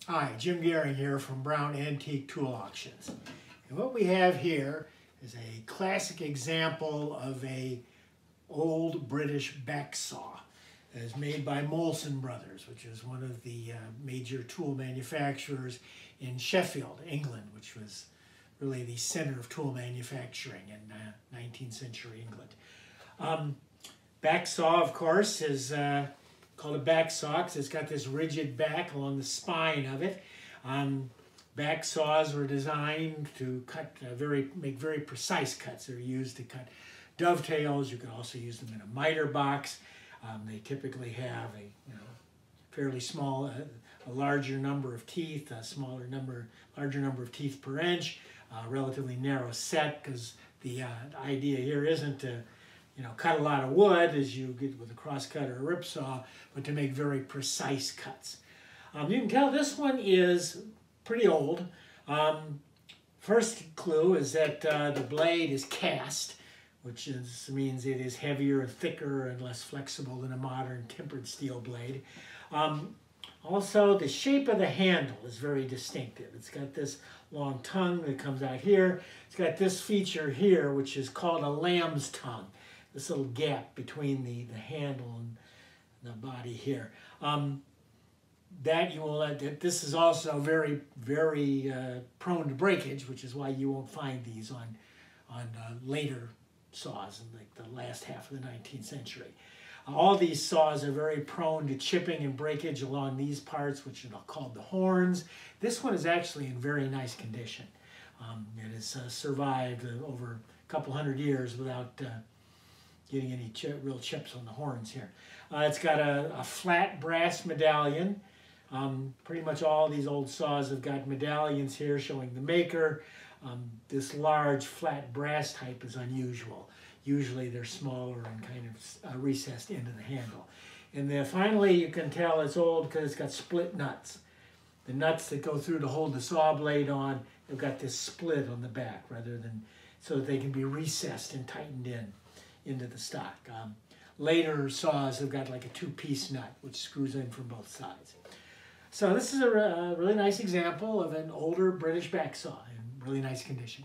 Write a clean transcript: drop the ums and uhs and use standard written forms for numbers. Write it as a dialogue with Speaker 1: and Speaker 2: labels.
Speaker 1: Hi, Jim Gehring here from Brown Antique Tool Auctions. And what we have here is a classic example of a old British back saw. It is made by Moulson Bros, which is one of the major tool manufacturers in Sheffield, England, which was really the center of tool manufacturing in 19th century England. Back saw, of course, is called a back saw because it's got this rigid back along the spine of it. Back saws were designed to cut make very precise cuts. They're used to cut dovetails. You can also use them in a miter box. They typically have a fairly small, a larger number of teeth, a larger number of teeth per inch, relatively narrow set, because the idea here isn't to cut a lot of wood as you get with a cross cut or a rip saw, but to make very precise cuts. You can tell this one is pretty old. First clue is that the blade is cast, which means it is heavier and thicker and less flexible than a modern tempered steel blade. Also, the shape of the handle is very distinctive. It's got this long tongue that comes out here. It's got this feature here, which is called a lamb's tongue. This little gap between the handle and the body here. This is also very, very prone to breakage, which is why you won't find these on later saws in like the last half of the 19th century. All these saws are very prone to chipping and breakage along these parts, which are called the horns. This one is actually in very nice condition. It has survived over a couple hundred years without getting any real chips on the horns here. It's got a flat brass medallion. Pretty much all these old saws have got medallions here showing the maker. This large flat brass type is unusual. Usually they're smaller and kind of recessed into the handle. And then finally you can tell it's old because it's got split nuts. The nuts that go through to hold the saw blade on, they've got this split on the back so that they can be recessed and tightened into the stock. Later saws have got like a two-piece nut which screws in from both sides. So this is a really nice example of an older British back saw in really nice condition.